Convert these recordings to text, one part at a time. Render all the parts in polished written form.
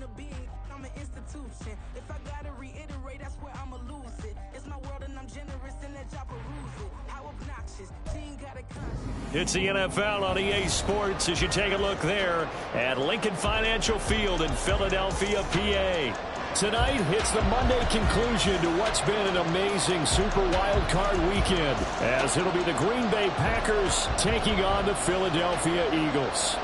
human being, I'm an institution. If I gotta reiterate, that's where I'ma lose it. It's my world and I'm generous in that job peruse it. How obnoxious, team got a conscience. It's the NFL on EA Sports as you take a look there at Lincoln Financial Field in Philadelphia, PA. Tonight, it's the Monday conclusion to what's been an amazing Super Wild Card weekend, as it'll be the Green Bay Packers taking on the Philadelphia Eagles.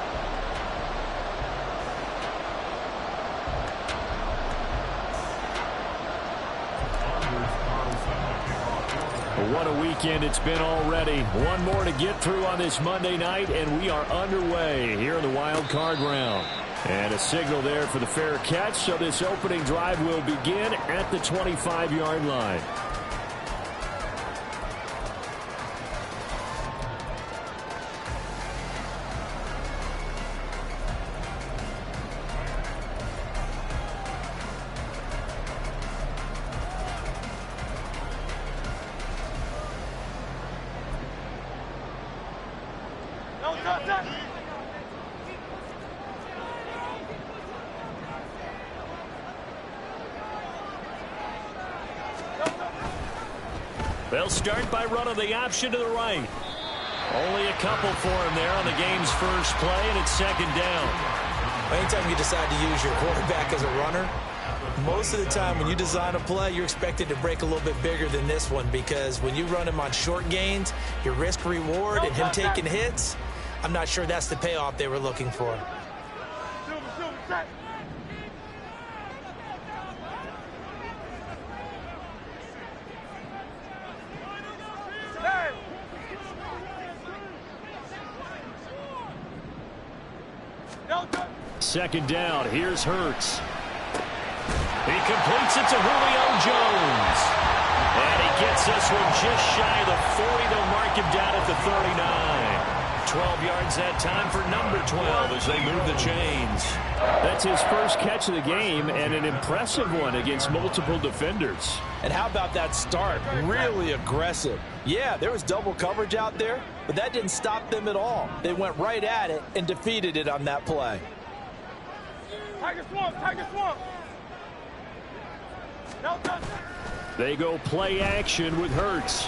What a weekend it's been already. One more to get through on this Monday night, and we are underway here in the Wild Card round. And a signal there for the fair catch, so this opening drive will begin at the 25-yard line. They'll start by running the option to the right. Only a couple for him there on the game's first play, and it's second down. Anytime you decide to use your quarterback as a runner, most of the time when you design a play, you're expected to break a little bit bigger than this one, because when you run him on short gains, your risk-reward and him taking hits, I'm not sure that's the payoff they were looking for. Second down, here's Hurts. He completes it to Julio Jones. And he gets this one just shy of the 40. They'll mark him down at the 39. 12 yards that time for number 12 as they move the chains. That's his first catch of the game, and an impressive one against multiple defenders. And how about that start? Really aggressive. Yeah, there was double coverage out there, but that didn't stop them at all. They went right at it and defeated it on that play. Tiger swamp, Tiger swamp. They go play action with Hurts.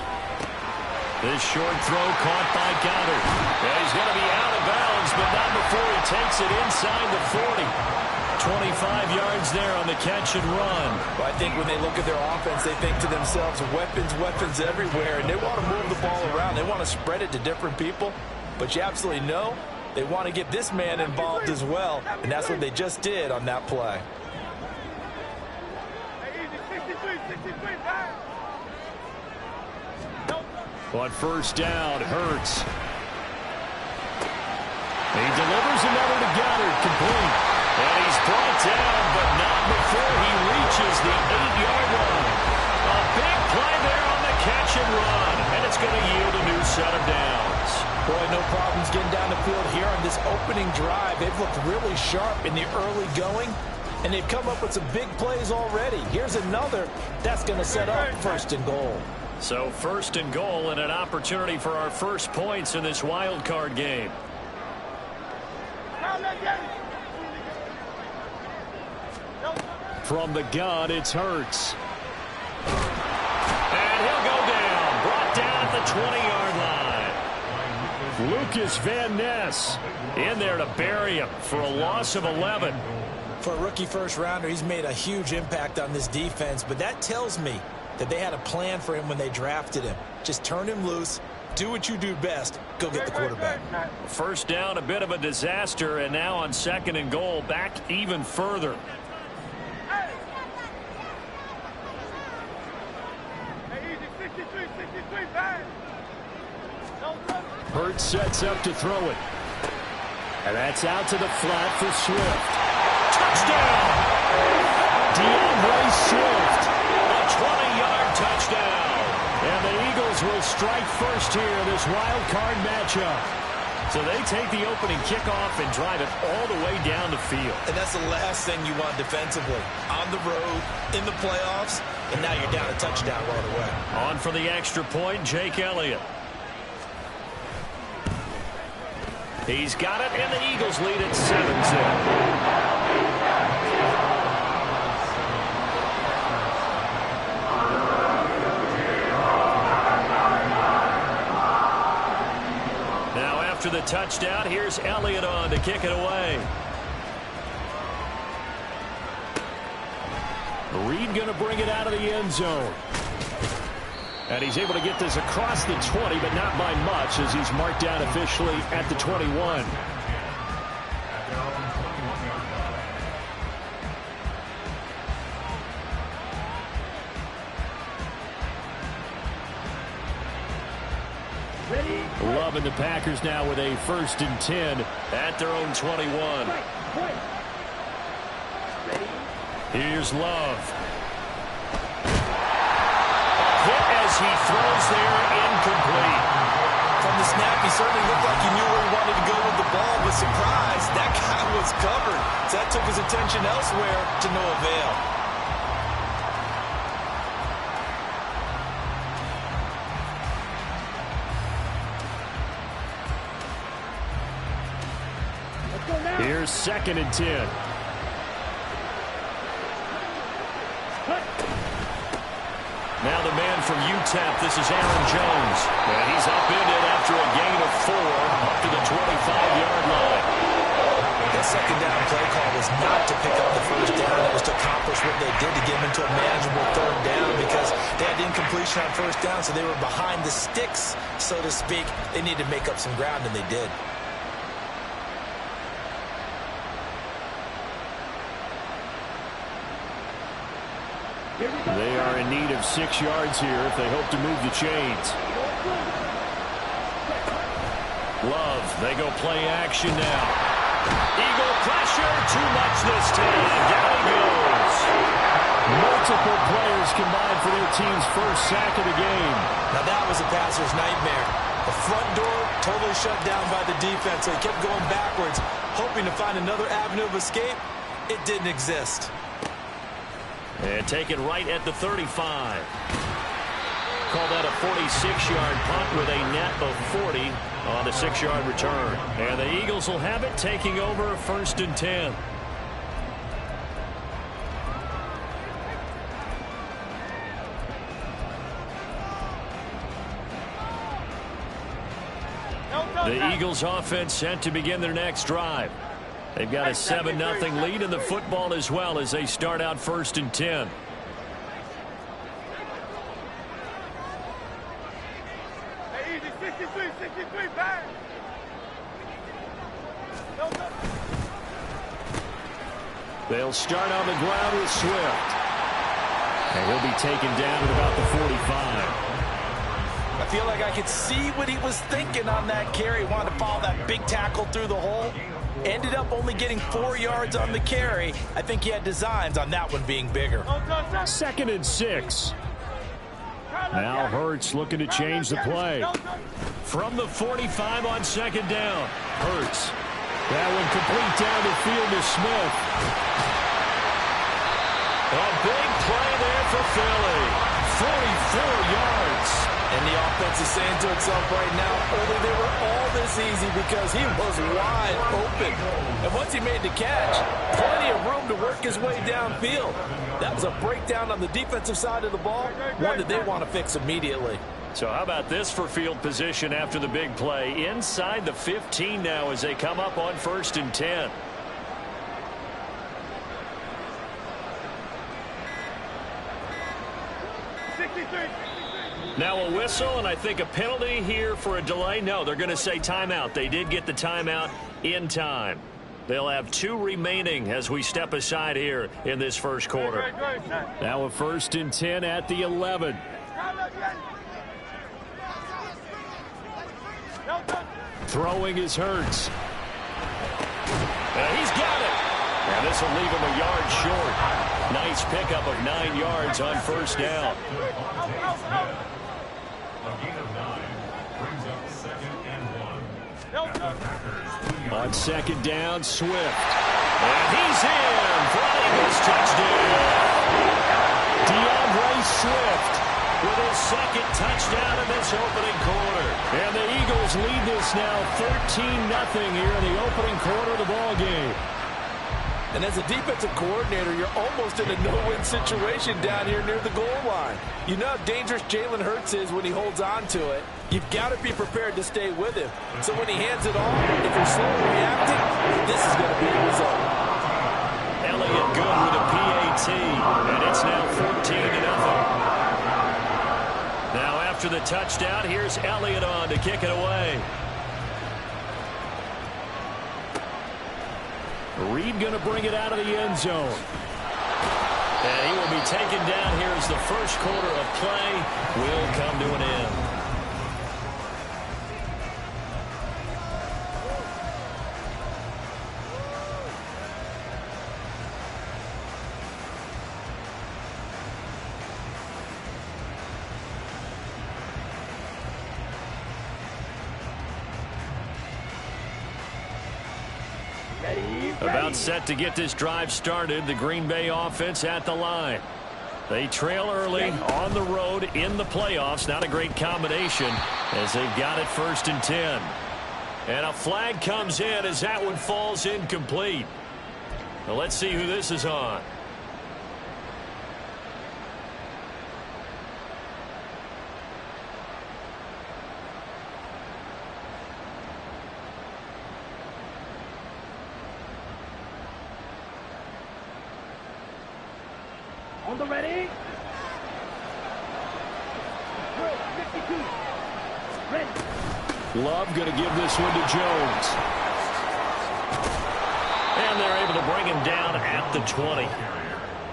This short throw caught by Goddard. Yeah, he's going to be out of bounds, but not before he takes it inside the 40. 25 yards there on the catch and run. Well, I think when they look at their offense, they think to themselves, weapons, weapons everywhere, and they want to move the ball around. They want to spread it to different people, but you absolutely know they want to get this man involved as well, and that's what they just did on that play. On first down, Hurts. He delivers another to Goddard, complete. And he's brought down, but not before he reaches the 8-yard line. A big play there on the catch and run, and it's going to yield a new set of downs. Boy, no problems getting down the field here on this opening drive. They've looked really sharp in the early going, and they've come up with some big plays already. Here's another that's going to set up first and goal. So first and goal, and an opportunity for our first points in this wild card game. From the gun, it's Hurts. And he'll go down. Brought down at the 20-yard line. Lucas Van Ness in there to bury him for a loss of 11. For a rookie first-rounder, he's made a huge impact on this defense, but that tells me that they had a plan for him when they drafted him. Just turn him loose, do what you do best, go get the quarterback. First down, a bit of a disaster, and now on second and goal, back even further. Hurts sets up to throw it. And that's out to the flat for Swift. Touchdown! DeAndre Swift. A 20-yard touchdown. And the Eagles will strike first here in this wild card matchup. So they take the opening kickoff and drive it all the way down the field. And that's the last thing you want defensively. On the road, in the playoffs, and now you're down a touchdown right away. On for the extra point, Jake Elliott. He's got it, and the Eagles lead at 7-0. after the touchdown. Here's Elliott on to kick it away. Reed going to bring it out of the end zone. And he's able to get this across the 20, but not by much, as he's marked down officially at the 21. Love and the Packers now with a 1st and 10 at their own 21. Here's Love. Hit as he throws there, incomplete. From the snap, he certainly looked like he knew where he wanted to go with the ball, but surprise, that guy was covered. So that took his attention elsewhere to no avail. Here's 2nd and 10. Now the man from UTEP, this is Aaron Jones. And he's upended after a gain of 4 up to the 25-yard line. That 2nd down play call was not to pick up the 1st down. It was to accomplish what they did to get them into a manageable 3rd down because they had incompletion on 1st down, so they were behind the sticks, so to speak. They needed to make up some ground, and they did. They are in need of 6 yards here if they hope to move the chains. Love, they go play action now. Eagle pressure, too much this time. Down he goes. Multiple players combined for their team's 1st sack of the game. Now that was a passer's nightmare. The front door totally shut down by the defense, so he kept going backwards, hoping to find another avenue of escape. It didn't exist. And take it right at the 35. Call that a 46-yard punt with a net of 40 on the 6-yard return. And the Eagles will have it, taking over a 1st and 10. The Eagles offense set to begin their next drive. They've got a 7-0 lead in the football as well as they start out 1st and 10. Hey, easy, 63, bang. They'll start on the ground with Swift. And he'll be taken down at about the 45. I feel like I could see what he was thinking on that carry. He wanted to follow that big tackle through the hole. Ended up only getting 4 yards on the carry. I think he had designs on that one being bigger. 2nd and 6. Now Hurts looking to change the play. From the 45 on 2nd down. Hurts. That one complete down the field to Smith. A big play there for Philly. 44 yards. And the offense is saying to itself right now, only they were all this easy because he was wide open. And once he made the catch, plenty of room to work his way downfield. That was a breakdown on the defensive side of the ball, one that they want to fix immediately. So how about this for field position after the big play? Inside the 15 now as they come up on 1st and 10. Now a whistle, and I think a penalty here for a delay. No, they're going to say timeout. They did get the timeout in time. They'll have 2 remaining as we step aside here in this 1st quarter. Now a 1st and 10 at the 11. Throwing is Hurts. He's got it. And this will leave him a yard short. Nice pickup of 9 yards on 1st down. On 2nd down, Swift. And he's in for an Eagles touchdown. DeAndre Swift with his 2nd touchdown in this opening quarter. And the Eagles lead this now 13-0 here in the opening quarter of the ball game. And as a defensive coordinator, you're almost in a no-win situation down here near the goal line. You know how dangerous Jalen Hurts is when he holds on to it. You've got to be prepared to stay with him. So when he hands it off, if you're slow reacting, this is going to be the result. Elliott good with a PAT, and it's now 14-0. Now after the touchdown, here's Elliott on to kick it away. Reed going to bring it out of the end zone. And he will be taken down here as the first quarter of play will come to an end. About set to get this drive started. The Green Bay offense at the line. They trail early on the road in the playoffs. Not a great combination as they've got it 1st and 10. And a flag comes in as that one falls incomplete. Now let's see who this is on. On the ready. 52. Ready. Love going to give this one to Jones. And they're able to bring him down at the 20.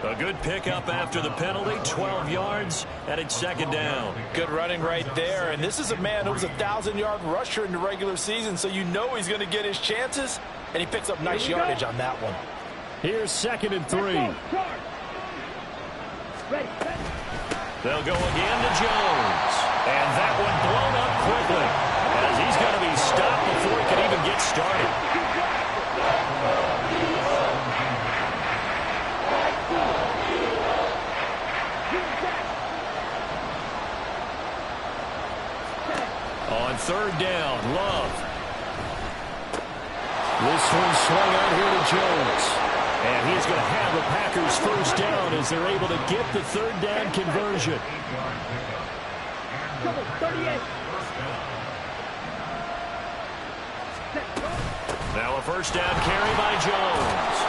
A good pickup after the penalty, 12 yards, and it's 2nd down. Good running right there, and this is a man who was a 1,000-yard rusher in the regular season, so you know he's going to get his chances, and he picks up nice yardage on that one. Here's 2nd and 3. They'll go again to Jones. And that one blown up quickly as he's going to be stopped before he can even get started. On 3rd down, Love. This one swung out here to Jones. And he's going to have the Packers 1st down as they're able to get the 3rd down conversion. Now a 1st down carry by Jones.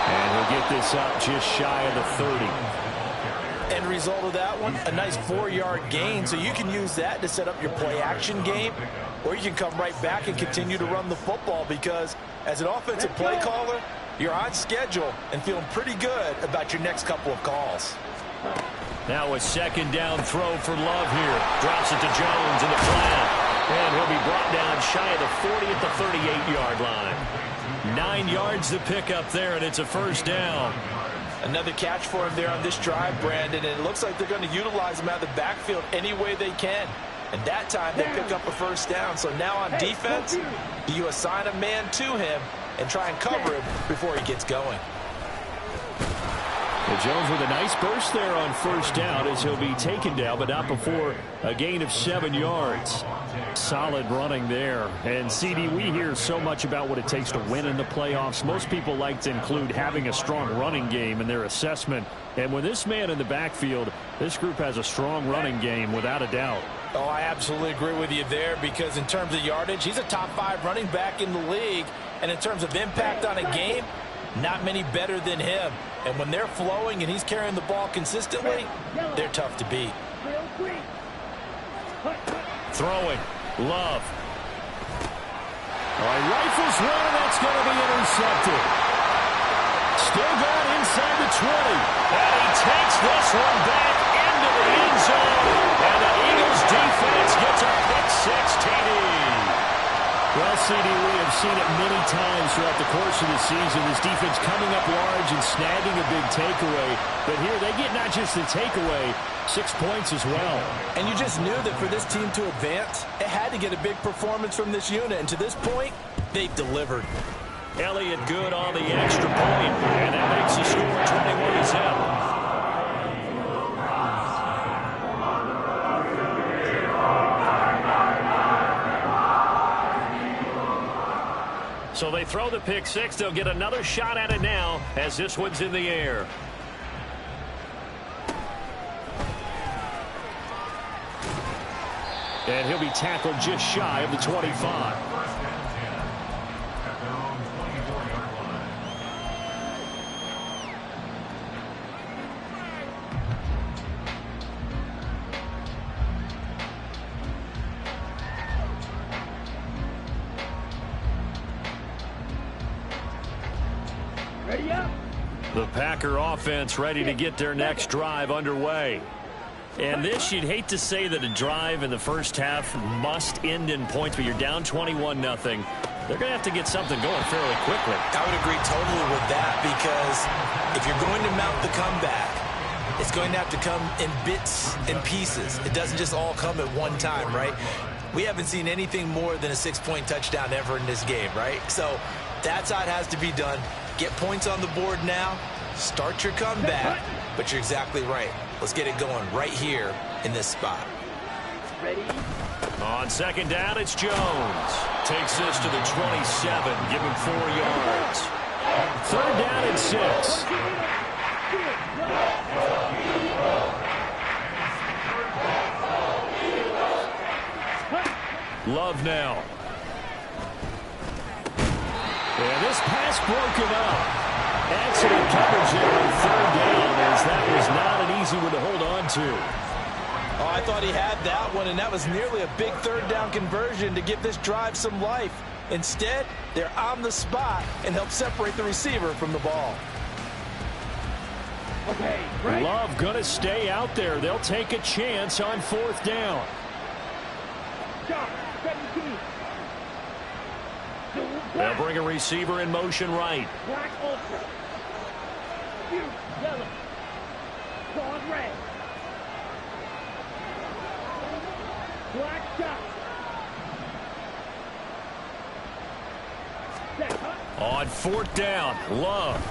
And he'll get this up just shy of the 30. End result of that one, a nice 4-yard gain, so you can use that to set up your play-action game, or you can come right back and continue to run the football because as an offensive play caller, you're on schedule and feeling pretty good about your next couple of calls. Now a 2nd down throw for Love here. Drops it to Jones in the flat. And he'll be brought down shy of the 40 at the 38-yard line. 9 yards to pick up there, and it's a 1st down. Another catch for him there on this drive, Brandon, and it looks like they're going to utilize him out of the backfield any way they can. And that time they pick up a 1st down. So now on defense, you assign a man to him and try and cover him before he gets going. Well, Jones with a nice burst there on 1st down as he'll be taken down, but not before a gain of 7 yards. Solid running there. And, CD, we hear so much about what it takes to win in the playoffs. Most people like to include having a strong running game in their assessment. And with this man in the backfield, this group has a strong running game without a doubt. Oh, I absolutely agree with you there because in terms of yardage, he's a top 5 running back in the league. And in terms of impact on a game, not many better than him. And when they're flowing and he's carrying the ball consistently, they're tough to beat. Throwing. Love. All right, rifles one, and that's going to be intercepted. Still going inside the 20. And he takes this one back into the end zone. And the Eagles defense gets a pick-6 TD. Well, CD, we have seen it many times throughout the course of the season. This defense coming up large and snagging a big takeaway. But here they get not just the takeaway, 6 points as well. And you just knew that for this team to advance, it had to get a big performance from this unit. And to this point, they've delivered. Elliott good on the extra point, and that makes the score 21-7. So they throw the pick-6. They'll get another shot at it now as this one's in the air. And he'll be tackled just shy of the 25. Ready up. The Packer offense ready to get their next drive underway. And this, you'd hate to say that a drive in the first half must end in points, but you're down 21-0. They're going to have to get something going fairly quickly. I would agree totally with that, because if you're going to mount the comeback, it's going to have to come in bits and pieces. It doesn't just all come at one time, right? We haven't seen anything more than a 6-point touchdown ever in this game, right? So that's how it has to be done. Get points on the board now. Start your comeback. But you're exactly right. Let's get it going right here in this spot. Ready. On second down, it's Jones. Takes this to the 27. Give him 4 yards. Third down and 6. Love now. And this pass broken up. Excellent coverage there on third down, as that was not an easy one to hold on to. Oh, I thought he had that one, and that was nearly a big third down conversion to give this drive some life. Instead, they're on the spot and help separate the receiver from the ball. Okay, right. Love going to stay out there. They'll take a chance on fourth down. Stop. 17. They'll bring a receiver in motion right. Black ultra. You yellow. Broad red. Black dot. Set, huh? On fourth down, Love.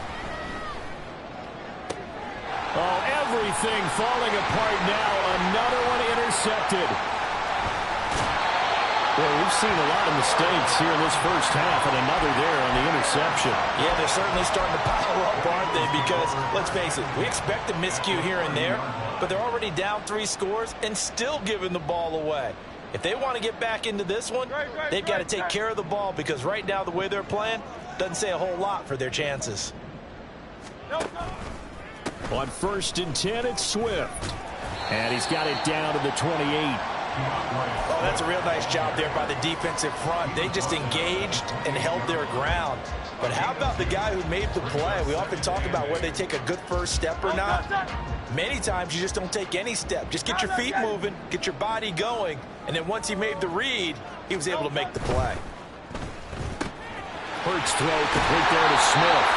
Oh, everything falling apart now. Another one intercepted. Well, we've seen a lot of mistakes here in this first half, and another there on the interception. Yeah, they're certainly starting to pile up, aren't they? Because, let's face it, we expect a miscue here and there, but they're already down 3 scores and still giving the ball away. If they want to get back into this one, they've got to take care of the ball, because right now the way they're playing doesn't say a whole lot for their chances. On first and 10, it's Swift. And he's got it down to the 28. Oh, that's a real nice job there by the defensive front. They just engaged and held their ground. But how about the guy who made the play? We often talk about whether they take a good first step or not. Many times you just don't take any step. Just get your feet moving, get your body going, and then once he made the read, he was able to make the play. Hurts throw complete there to Smith.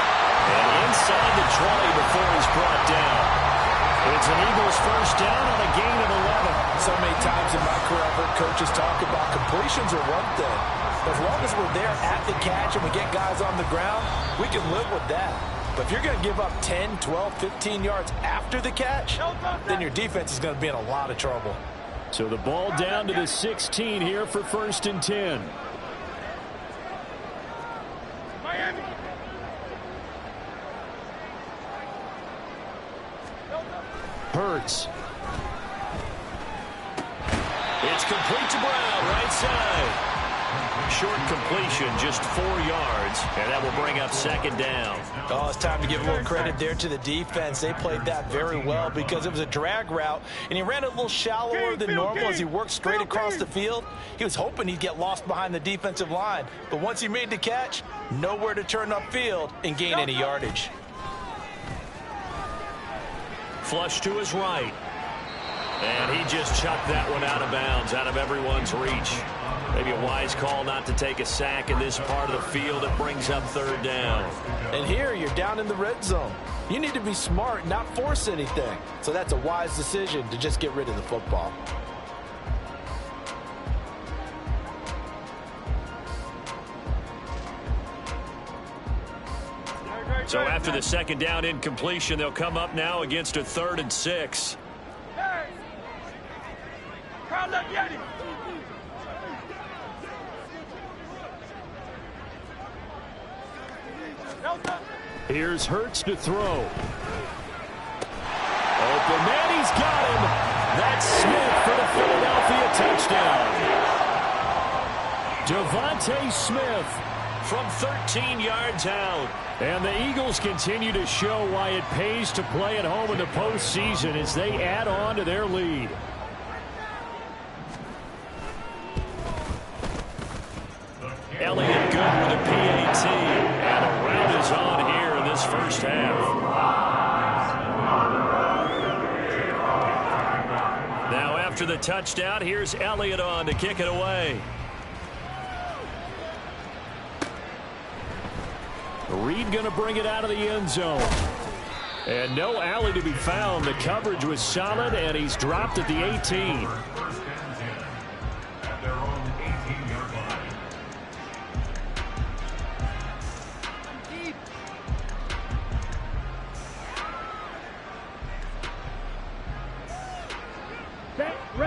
And inside the 20 before he's brought down. It's an Eagles first down on a gain of 11. So many times in my career, I've heard coaches talk about completions are one thing. As long as we're there at the catch and we get guys on the ground, we can live with that. But if you're going to give up 10, 12, 15 yards after the catch, then your defense is going to be in a lot of trouble. So the ball down to the 16 here for first and 10. Miami. Hurts. It's complete to Brown, right side. Short completion, just 4 yards, and that will bring up second down. Oh, it's time to give a little credit there to the defense. They played that very well because it was a drag route, and he ran a little shallower than normal as he worked straight across the field. He was hoping he'd get lost behind the defensive line, but once he made the catch, nowhere to turn upfield and gain any yardage. Flush to his right. And he just chucked that one out of bounds, out of everyone's reach. Maybe a wise call not to take a sack in this part of the field. It brings up third down. And here you're down in the red zone. You need to be smart, not force anything. So that's a wise decision to just get rid of the football. So after the second down incompletion, they'll come up now against a 3rd and 6. Here's Hurts to throw. Open man, he's got him. That's Smith for the Philadelphia touchdown. Devontae Smith from 13 yards out. And the Eagles continue to show why it pays to play at home in the postseason as they add on to their lead. Elliott good with a PAT. And a round is on here in this first half. Now after the touchdown, here's Elliott on to kick it away. Reed going to bring it out of the end zone. And no alley to be found. The coverage was solid, and he's dropped at the 18.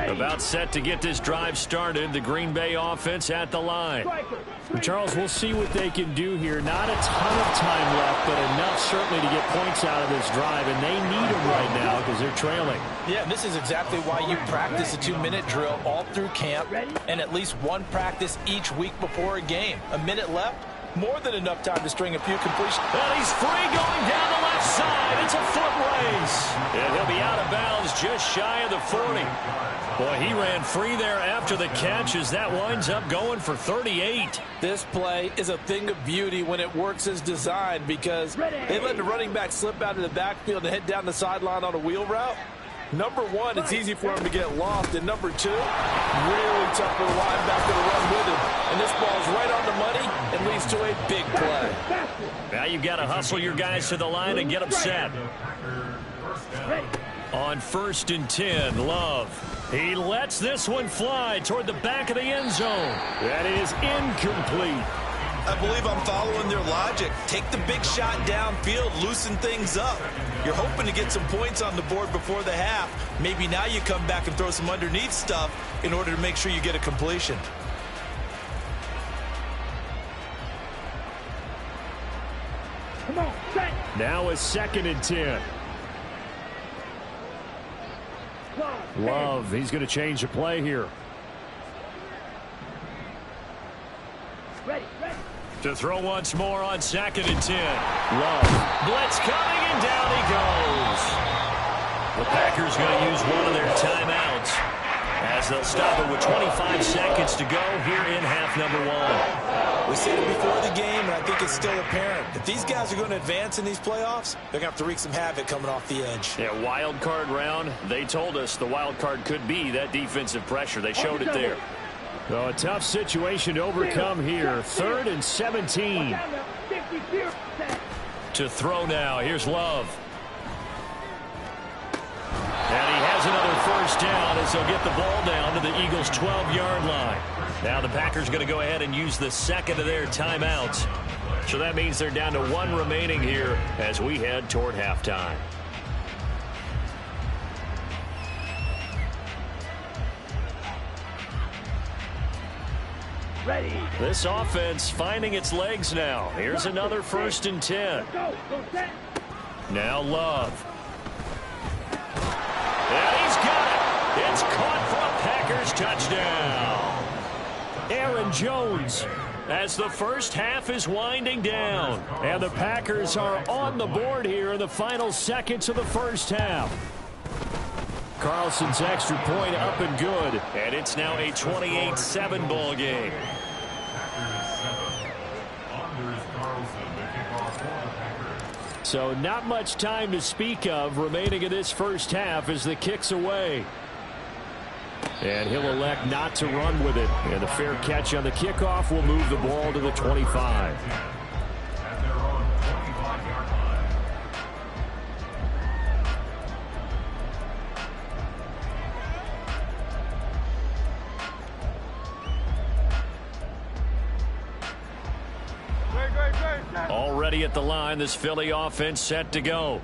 About set to get this drive started. The Green Bay offense at the line. Charles, we'll see what they can do here. Not a ton of time left, but enough certainly to get points out of this drive, and they need them right now because they're trailing. Yeah, this is exactly why you practice a 2-minute drill all through camp and at least one practice each week before a game. A minute left, more than enough time to string a few completions. And he's free going down the left side. It's a foot race. And he'll be out of bounds just shy of the 40. Boy, he ran free there after the catch as that winds up going for 38. This play is a thing of beauty when it works as designed because they let the running back slip out of the backfield and head down the sideline on a wheel route. Number one, it's easy for him to get lost. And number two, really tough for the linebacker to run with him. And this ball's right on the money and leads to a big play. Now you've got to hustle your guys to the line and get them set. On 1st and 10, Love. He lets this one fly toward the back of the end zone. That is incomplete. I believe I'm following their logic. Take the big shot downfield, loosen things up. You're hoping to get some points on the board before the half. Maybe now you come back and throw some underneath stuff in order to make sure you get a completion. Come on, set. Now a 2nd and 10. Love, he's going to change the play here. Ready. To throw once more on 2nd and 10. Love. Blitz coming, and down he goes. The Packers going to use one of their timeouts as they'll stop it with 25 seconds to go here in half number 1. We said it before the game, and I think it's still apparent. If these guys are going to advance in these playoffs, they're going to have to wreak some havoc coming off the edge. Yeah, wild card round. They told us the wild card could be that defensive pressure. They showed it there. So a tough situation to overcome here. 3rd and 17. To throw now. Here's Love. And he has another first down as they'll get the ball down to the Eagles' 12-yard line. Now the Packers going to go ahead and use the 2nd of their timeouts. So that means they're down to 1 remaining here as we head toward halftime. Ready. This offense finding its legs now. Here's another 1st and 10. Go, set. Now Love. And he's got it. It's caught for a Packers touchdown. Aaron Jones as the first half is winding down. And the Packers are on the board here in the final seconds of the first half. Carlson's extra point up and good. And it's now a 28-7 ball game. So not much time to speak of remaining in this first half as the kick's away. And he'll elect not to run with it. And the fair catch on the kickoff will move the ball to the 25. Already at the line, this Philly offense set to go.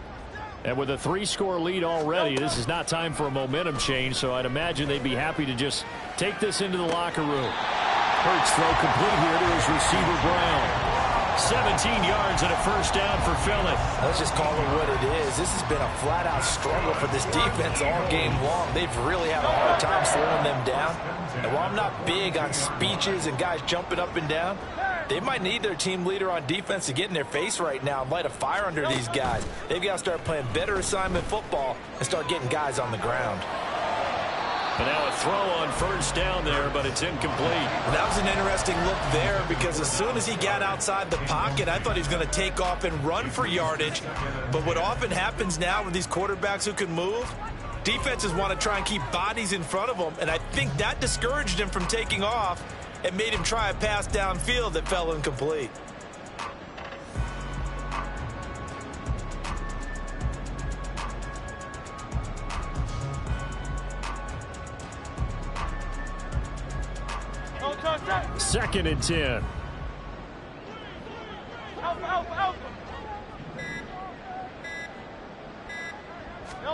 And with a 3-score lead already, this is not time for a momentum change, so I'd imagine they'd be happy to just take this into the locker room. Hurts throw complete here to his receiver Brown. 17 yards and a first down for Philly. Let's just call it what it is. This has been a flat-out struggle for this defense all game long. They've really had a hard time slowing them down. And while I'm not big on speeches and guys jumping up and down, they might need their team leader on defense to get in their face right now and light a fire under these guys. They've got to start playing better assignment football and start getting guys on the ground. But now a throw on first down there, but it's incomplete. That was an interesting look there because as soon as he got outside the pocket, I thought he was going to take off and run for yardage. But what often happens now with these quarterbacks who can move, defenses want to try and keep bodies in front of them, and I think that discouraged him from taking off and made him try a pass downfield that fell incomplete. Second and 10.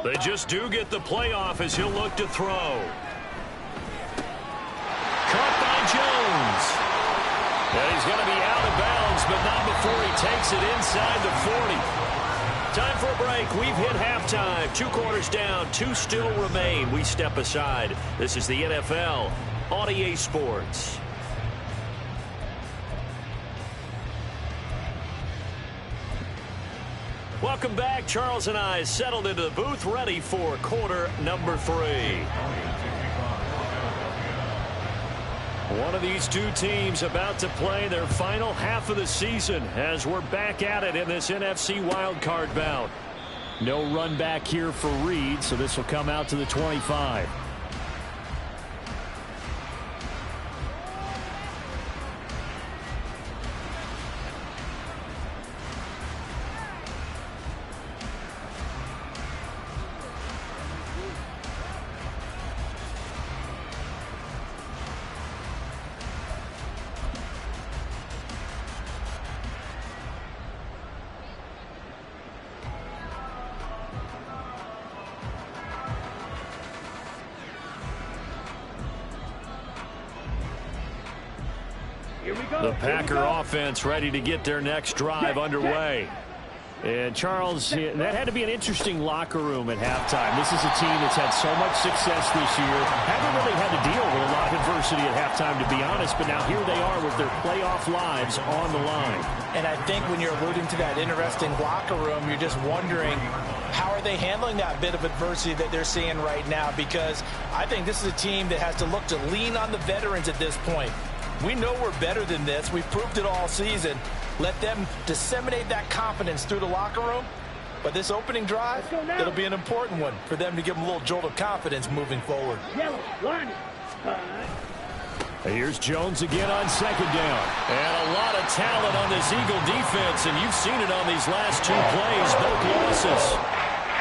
They just do get the playoff as he'll look to throw. Caught by Jones. And he's going to be out of bounds, but not before he takes it inside the 40. Time for a break. We've hit halftime. 2 quarters down. 2 still remain. We step aside. This is the NFL on EA Sports. Welcome back. Charles and I settled into the booth, ready for quarter number 3. One of these two teams about to play their final half of the season as we're back at it in this NFC wildcard bout. No run back here for Reed, so this will come out to the 25. The Packer offense ready to get their next drive underway. And Charles, that had to be an interesting locker room at halftime. This is a team that's had so much success this year. Haven't really had to deal with a lot of adversity at halftime, to be honest, but now here they are with their playoff lives on the line. And I think when you're alluding to that interesting locker room, you're just wondering, how are they handling that bit of adversity that they're seeing right now? Because I think this is a team that has to look to lean on the veterans at this point. We know we're better than this. We've proved it all season. Let them disseminate that confidence through the locker room. But this opening drive, it'll be an important one for them to give them a little jolt of confidence moving forward. Here's Jones again on second down. And a lot of talent on this Eagle defense, and you've seen it on these last 2 plays, both losses.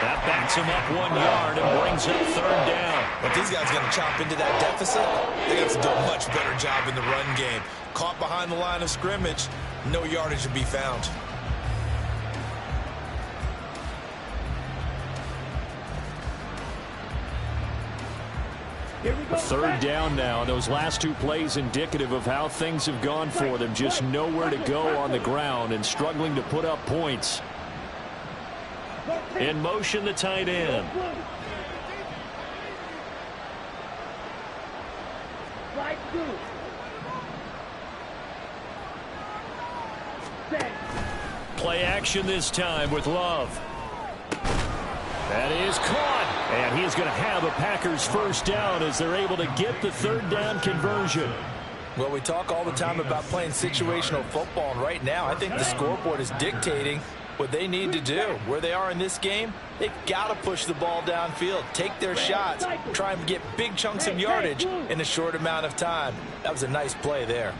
That backs him up 1 yard and brings up third down. But these guys going to chop into that deficit, they got to do a much better job in the run game. Caught behind the line of scrimmage, no yardage to be found. Third down now. Those last 2 plays indicative of how things have gone for them. Just nowhere to go on the ground and struggling to put up points. In motion, the tight end. Play action this time with Love. That is caught. And he is going to have a Packers first down as they're able to get the third down conversion. Well, we talk all the time about playing situational football, and right now I think the scoreboard is dictating what they need to do. Where they are in this game, they've got to push the ball downfield, take their shots, try and get big chunks of yardage in a short amount of time. That was a nice play there.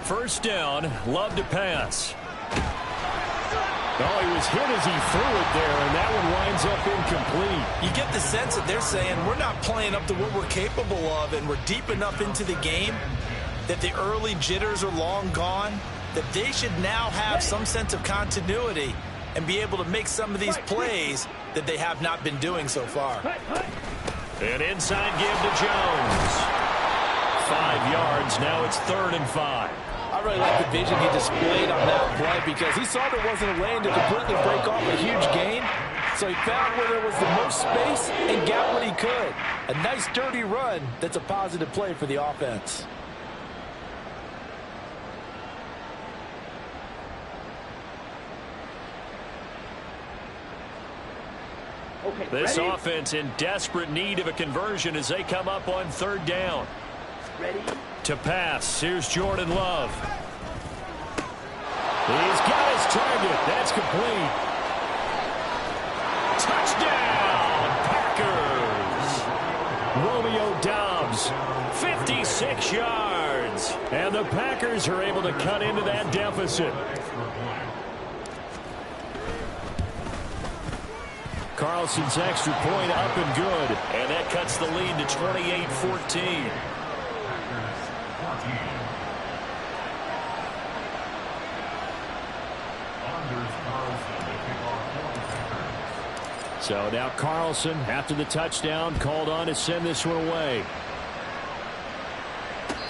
First down, Love to pass. Oh, he was hit as he threw it there, and that one winds up incomplete. You get the sense that they're saying we're not playing up to what we're capable of, and we're deep enough into the game that the early jitters are long gone, that they should now have some sense of continuity and be able to make some of these plays that they have not been doing so far. An inside give to Jones. 5 yards. Now it's 3rd and 5. I really like the vision he displayed on that play because he saw there wasn't a lane to completely break off a huge gain. So he found where there was the most space and got what he could. A nice, dirty run that's a positive play for the offense. Okay, This ready? offense in desperate need of a conversion as they come up on 3rd down. Ready? To pass, here's Jordan Love. He's got his target. That's complete. Touchdown, Packers. Romeo Doubs, 56 yards. And the Packers are able to cut into that deficit. Carlson's extra point up and good. And that cuts the lead to 28-14. So now Carlson, after the touchdown, called on to send this one away.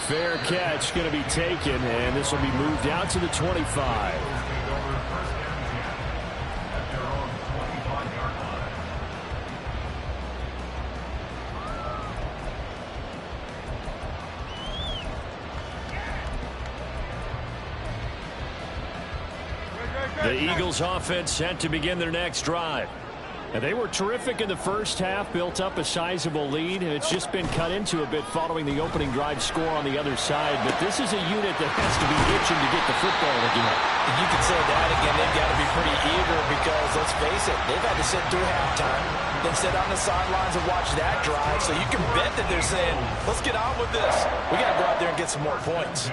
Fair catch going to be taken, and this will be moved out to the 25. The Eagles offense set to begin their next drive. And they were terrific in the first half, built up a sizable lead, and it's just been cut into a bit following the opening drive score on the other side. But this is a unit that has to be itching to get the football again. And you can say that again. They've got to be pretty eager because, let's face it, they've had to sit through halftime, then sit on the sidelines and watch that drive. So you can bet that they're saying, let's get on with this. We got to go out there and get some more points.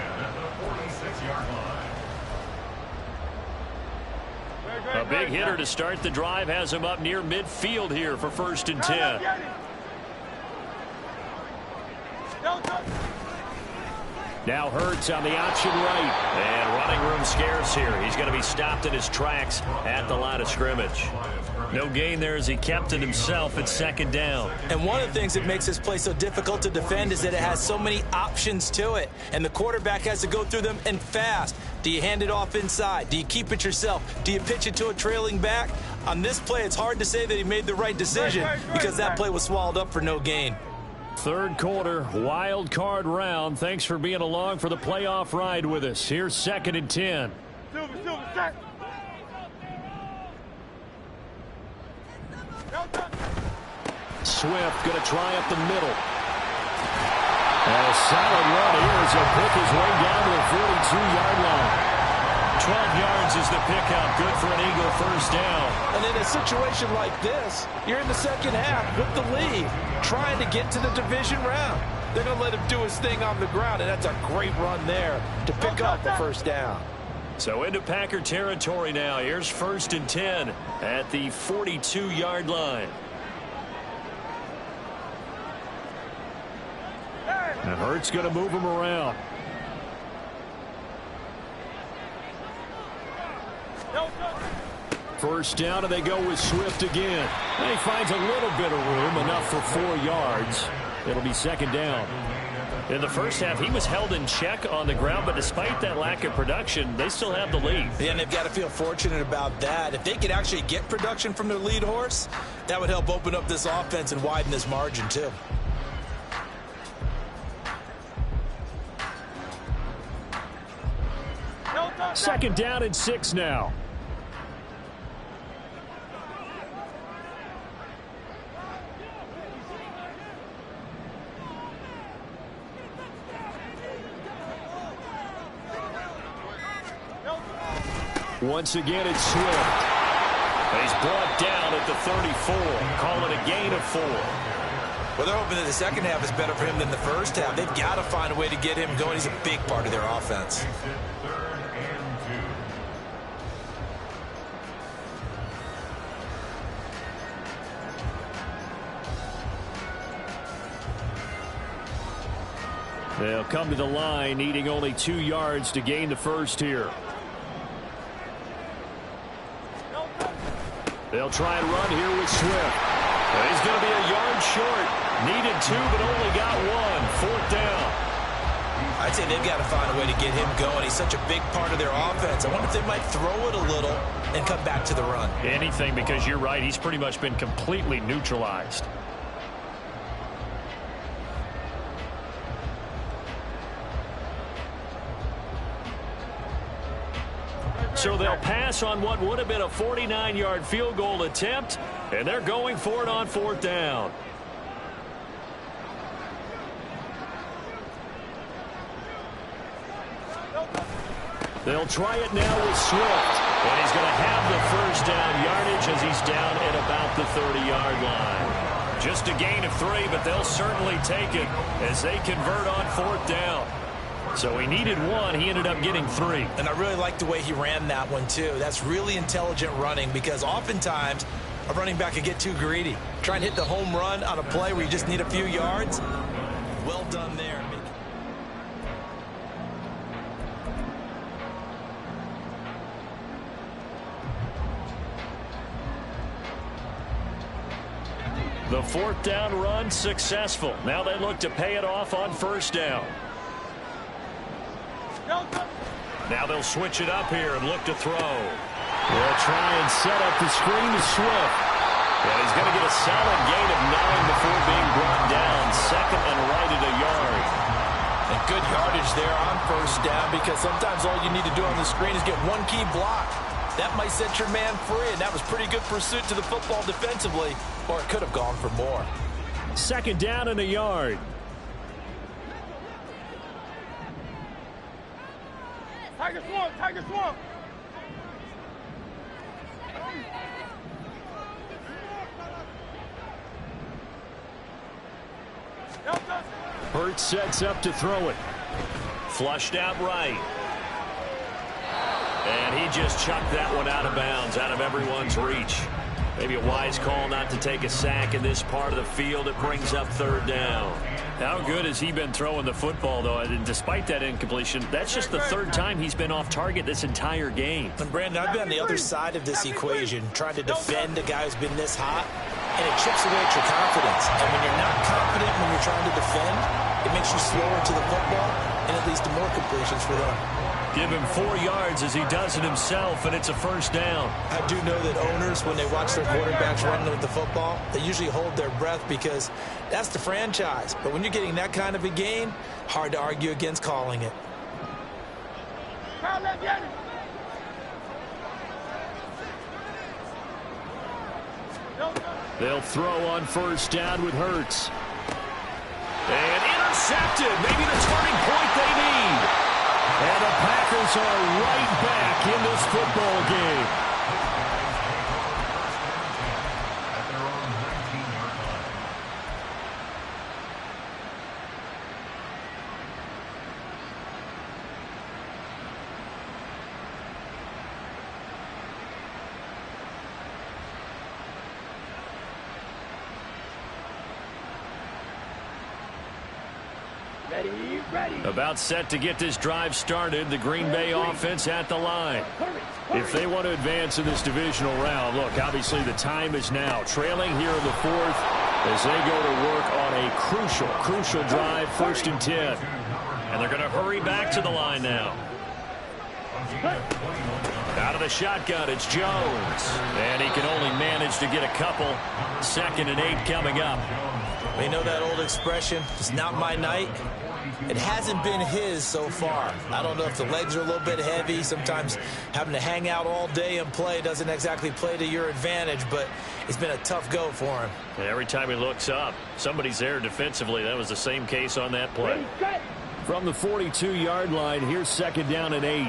A big hitter to start the drive has him up near midfield here for 1st and 10. Now Hurts on the option right. And running room scarce here. He's going to be stopped in his tracks at the line of scrimmage. No gain there as he kept it himself at 2nd down. And one of the things that makes this play so difficult to defend is that it has so many options to it. And the quarterback has to go through them and fast. Do you hand it off inside? Do you keep it yourself? Do you pitch it to a trailing back? On this play, it's hard to say that he made the right decision because that play was swallowed up for no gain. 3rd quarter, wild card round. Thanks for being along for the playoff ride with us. Here's 2nd and 10. Swift going to try up the middle. A solid run here as he'll pick his way down to the 42-yard line. 12 yards is the pickup. Good for an Eagle 1st down. And in a situation like this, you're in the second half with the lead, trying to get to the division round. They're going to let him do his thing on the ground, and that's a great run there to pick up the 1st down. So into Packer territory now. Here's 1st and 10 at the 42-yard line. And Hurts going to move him around. First down, and they go with Swift again. And he finds a little bit of room, enough for 4 yards. It'll be 2nd down. In the first half, he was held in check on the ground, but despite that lack of production, they still have the lead. Yeah, and they've got to feel fortunate about that. If they could actually get production from their lead horse, that would help open up this offense and widen this margin, too. Second down and 6 now. Once again, it's Swift. He's brought down at the 34. Call it a gain of 4. Well, they're hoping that the second half is better for him than the first half. They've got to find a way to get him going. He's a big part of their offense. They'll come to the line, needing only 2 yards to gain the 1st here. They'll try and run here with Swift. He's going to be a yard short. Needed 2, but only got 1. 4th down. I'd say they've got to find a way to get him going. He's such a big part of their offense. I wonder if they might throw it a little and come back to the run. Anything, because you're right. He's pretty much been completely neutralized. So they'll pass on what would have been a 49-yard field goal attempt, and they're going for it on 4th down. They'll try it now with Swift, and he's going to have the first down yardage as he's down at about the 30-yard line. Just a gain of 3, but they'll certainly take it as they convert on 4th down. So he needed 1. He ended up getting 3. And I really like the way he ran that one, too. That's really intelligent running because oftentimes a running back can get too greedy. Try and hit the home run on a play where you just need a few yards. Well done there. The 4th down run successful. Now they look to pay it off on 1st down. Now they'll switch it up here and look to throw. They'll try and set up the screen to Swift. And he's going to get a solid gain of 9 before being brought down. 2nd and right at a yard. And good yardage there on 1st down because sometimes all you need to do on the screen is get one key block. That might set your man free, and that was pretty good pursuit to the football defensively, or it could have gone for more. 2nd down and a yard. Tiger Swamp! Tiger Swamp! Hurts sets up to throw it. Flushed out right. And he just chucked that one out of bounds, out of everyone's reach. Maybe a wise call not to take a sack in this part of the field. It brings up 3rd down. How good has he been throwing the football, though? And despite that incompletion, that's just the 3rd time he's been off target this entire game. And Brandon, I've been on the other side of this equation, trying to defend a guy who's been this hot, and it chips away at your confidence. And when you're not confident when you're trying to defend, it makes you slower to the football, and it leads to more completions for them. Give him 4 yards as he does it himself, and it's a 1st down. I do know that owners, when they watch their quarterbacks running with the football, they usually hold their breath because that's the franchise. But when you're getting that kind of a gain, hard to argue against calling it. They'll throw on 1st down with Hurts. And intercepted. Maybe the turning point they need. And the Packers are right back in this football game. About set to get this drive started. The Green Bay offense at the line. If they want to advance in this divisional round, look, obviously the time is now. Trailing here in the 4th as they go to work on a crucial drive, 1st and 10. And they're going to hurry back to the line now. Out of the shotgun, it's Jones. And he can only manage to get a couple. 2nd and 8 coming up. We know that old expression, it's not my night. It hasn't been his so far. I don't know if the legs are a little bit heavy. Sometimes having to hang out all day and play doesn't exactly play to your advantage, but it's been a tough go for him. And every time he looks up, somebody's there defensively. That was the same case on that play. From the 42-yard line, here's 2nd down and 8.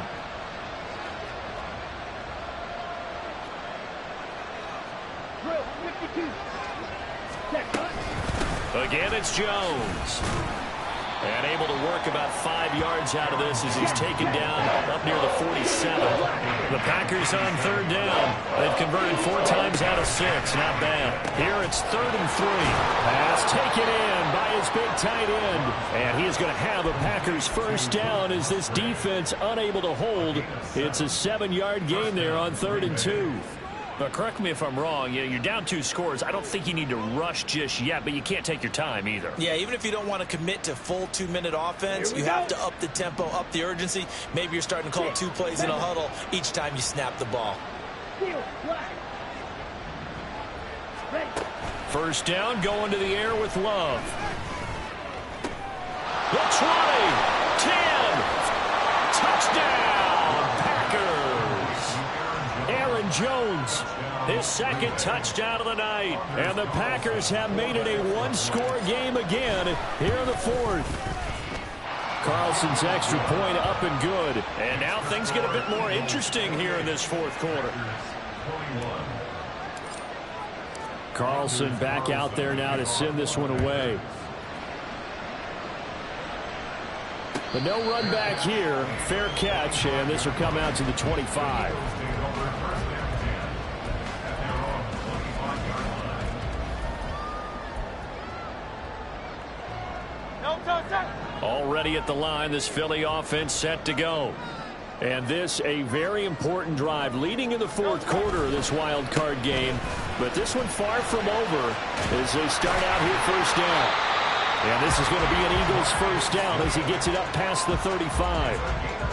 Again, it's Jones. And able to work about 5 yards out of this as he's taken down up near the 47. The Packers on 3rd down. They've converted 4 times out of 6. Not bad. Here it's 3rd and 3. Pass taken in by his big tight end. And he is going to have a Packers 1st down as this defense unable to hold. It's a 7-yard gain there on 3rd and 2. But correct me if I'm wrong, you're down 2 scores. I don't think you need to rush just yet, but you can't take your time either. Yeah, even if you don't want to commit to full 2-minute offense, you have to up the tempo, up the urgency. Maybe you're starting to call 2 plays in a huddle each time you snap the ball. First down, going to the air with Love. The 20, 10, touchdown, Packers. Aaron Jones, his second touchdown of the night. And the Packers have made it a 1-score game again here in the 4th. Carlson's extra point up and good. And now things get a bit more interesting here in this 4th quarter. Carlson back out there now to send this one away. But no run back here. Fair catch, and this will come out to the 25. Already at the line, this Philly offense set to go. And this a very important drive leading in the 4th quarter of this wild card game. But this one far from over as they start out here first down. And this is going to be an Eagles first down as he gets it up past the 35.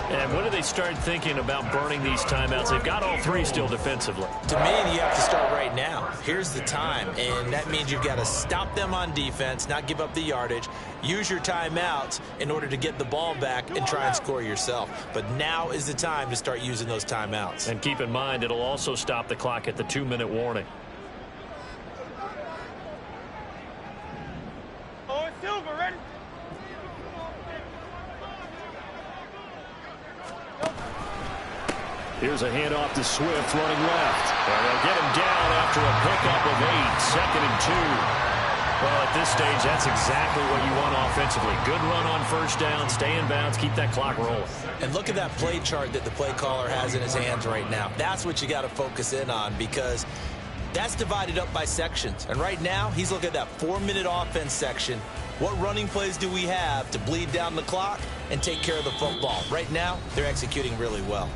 And when do they start thinking about burning these timeouts? They've got all 3 still defensively. To me, you have to start right now. Here's the time, and that means you've got to stop them on defense, not give up the yardage, use your timeouts in order to get the ball back and try and score yourself. But now is the time to start using those timeouts. And keep in mind, it'll also stop the clock at the 2-minute warning. Here's a handoff to Swift running left. And they'll get him down after a pickup of 8. 2nd and 2. Well, at this stage, that's exactly what you want offensively. Good run on first down, stay in bounds, keep that clock rolling. And look at that play chart that the play caller has in his hands right now. That's what you got to focus in on because that's divided up by sections. And right now, he's looking at that 4-minute offense section. What running plays do we have to bleed down the clock and take care of the football? Right now, they're executing really well.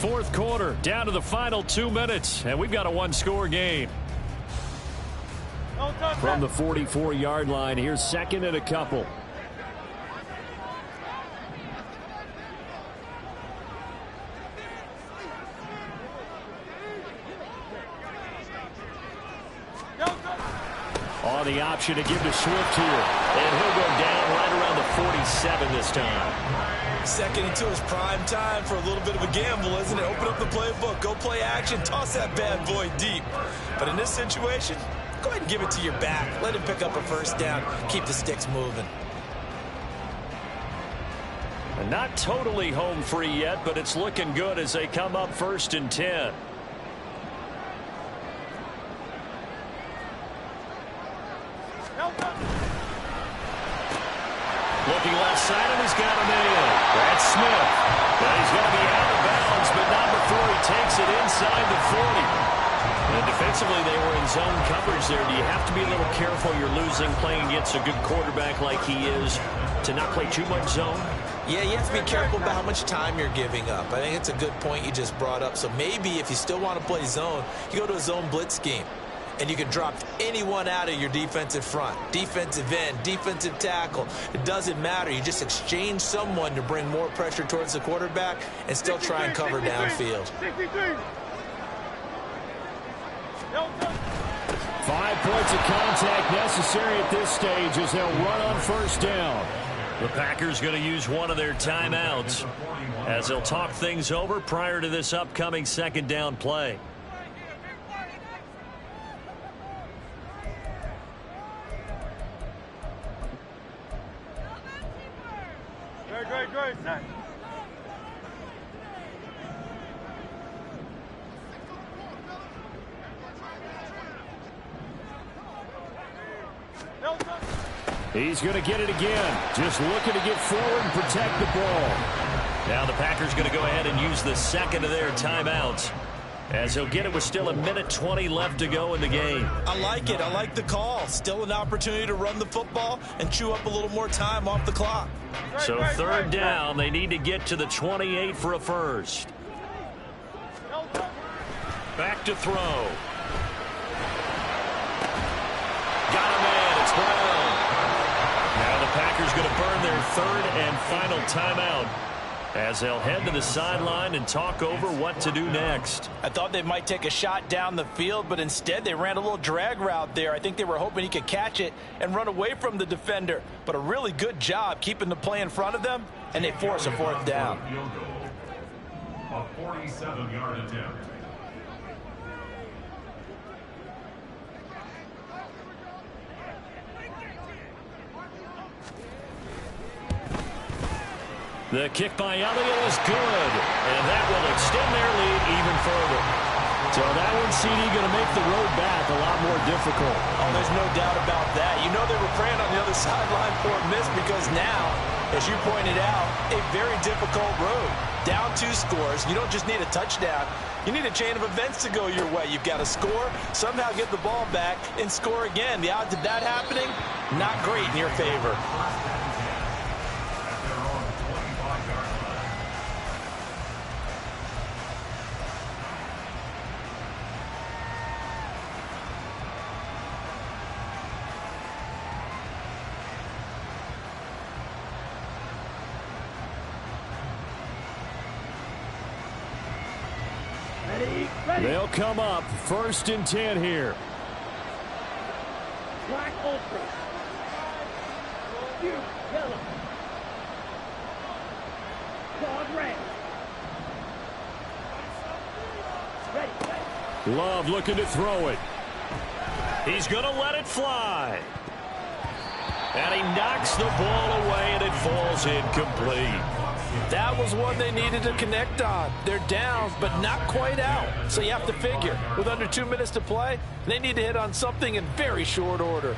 4th quarter, down to the final 2 minutes, and we've got a 1-score game. From the 44-yard line, here's 2nd and a couple. On the option to give to Swift here, and he'll go down right around the 47 this time. 2nd and 2 is prime time for a little bit of a gamble, isn't it? Open up the playbook, go play action, toss that bad boy deep. But in this situation, go ahead and give it to your back. Let him pick up a first down. Keep the sticks moving. And not totally home free yet, but it's looking good as they come up 1st and 10. Looking left side, and he's got him in. That's Smith. But he's going to be out of bounds, but not before he takes it inside the 40. And defensively, they were in zone coverage there. Do you have to be a little careful? You're losing, playing against a good quarterback like he is, to not play too much zone? Yeah, you have to be careful about how much time you're giving up. I think it's a good point you just brought up. So maybe if you still want to play zone, you go to a zone blitz scheme. And you can drop anyone out of your defensive front, defensive end, defensive tackle. It doesn't matter. You just exchange someone to bring more pressure towards the quarterback and still try and cover downfield. 5 points of contact necessary at this stage as they'll run on first down. The Packers going to use one of their timeouts as they'll talk things over prior to this upcoming 2nd down play. Great, set. He's going to get it again. Just looking to get forward and protect the ball. Now the Packers going to go ahead and use the 2nd of their timeouts, as he'll get it with still 1:20 left to go in the game. I like it. I like the call. Still an opportunity to run the football and chew up a little more time off the clock. So 3rd down, they need to get to the 28 for a first. Back to throw. Got a man. It's Brown. Now the Packers going to burn their third and final timeout as they'll head to the sideline and talk over what to do next. I thought they might take a shot down the field, but instead they ran a little drag route there. I think they were hoping he could catch it and run away from the defender. But a really good job keeping the play in front of them, and they force a fourth down. A 47-yard attempt. The kick by Elliott is good, and that will extend their lead even further. So that one, CD, going to make the road back a lot more difficult. Oh, there's no doubt about that. You know they were praying on the other sideline for a miss because now, as you pointed out, a very difficult road. Down 2 scores. You don't just need a touchdown. You need a chain of events to go your way. You've got to score, somehow get the ball back, and score again. The odds of that happening, not great in your favor. They'll come up 1st and 10 here. Black ultra. You yellow. Claude red. Ready. Love looking to throw it. He's going to let it fly. And he knocks the ball away, and it falls incomplete. That was one they needed to connect on. They're down, but not quite out. So you have to figure, with under 2 minutes to play, they need to hit on something in very short order.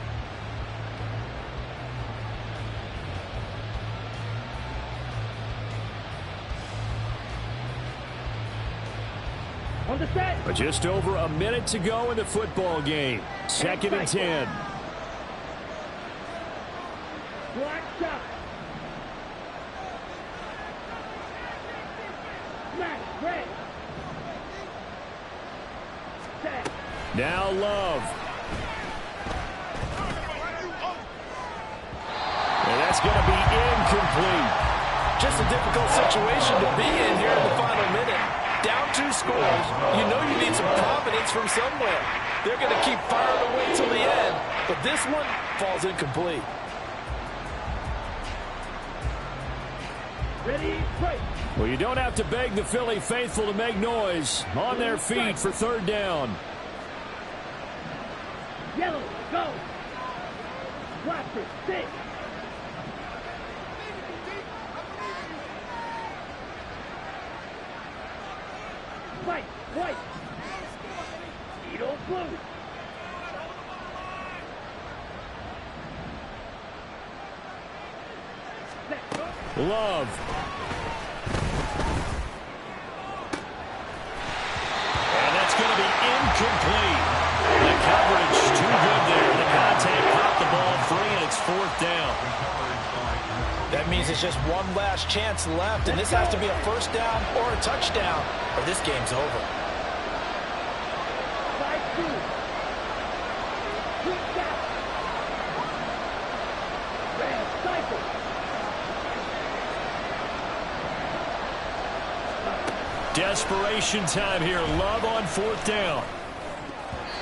On the set. But just over a minute to go in the football game. 2nd and 10. Black shot. Red. Set. Now Love. And that's going to be incomplete. Just a difficult situation to be in here in the final minute. Down 2 scores. You know you need some confidence from somewhere. They're going to keep firing away till the end. But this one falls incomplete. Ready, play. Well, you don't have to beg the Philly faithful to make noise. On their feet for 3rd down. Yellow, go. Blaster, sit. White, white. Needle blue. Love. And that's going to be incomplete. The coverage too good there. The contact popped the ball free, and it's 4th down. That means it's just one last chance left, and this has to be a 1st down or a touchdown, or this game's over. 5-2. Quick down. Red cycle. Desperation time here. Love on 4th down.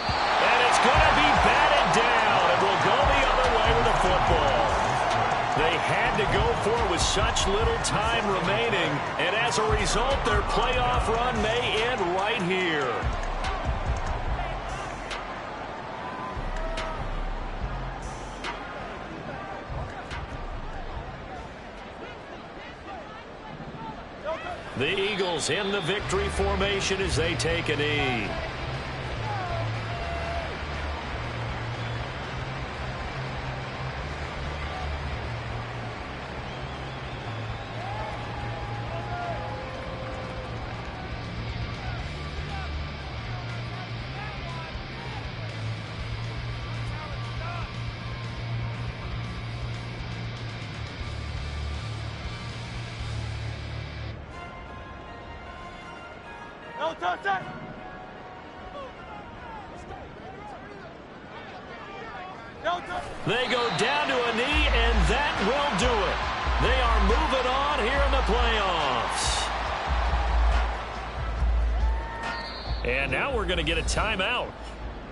And it's going to be batted down. It will go the other way with the football. They had to go for it with such little time remaining. And as a result, their playoff run may end right here. The Eagles in the victory formation as they take a knee. No, touch that. They go down to a knee, and that will do it. They are moving on here in the playoffs. And now we're going to get a timeout.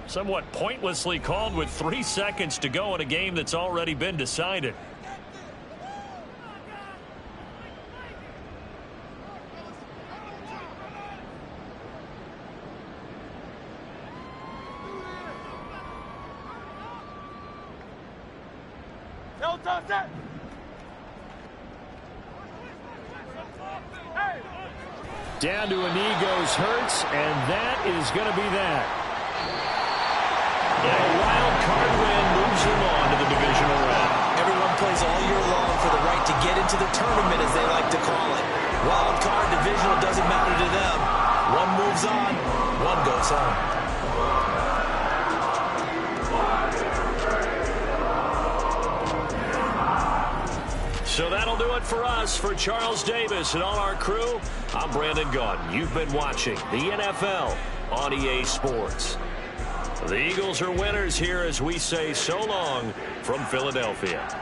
Somewhat pointlessly called with 3 seconds to go in a game that's already been decided. Down to a knee goes Hurts, and that is going to be that. And a wild card win moves them on to the divisional round. Everyone plays all year long for the right to get into the tournament, as they like to call it. Wild card divisional doesn't matter to them. One moves on, one goes home. So that'll do it for us. For Charles Davis and all our crew, I'm Brandon Gaudin. You've been watching the NFL on EA Sports. The Eagles are winners here as we say so long from Philadelphia.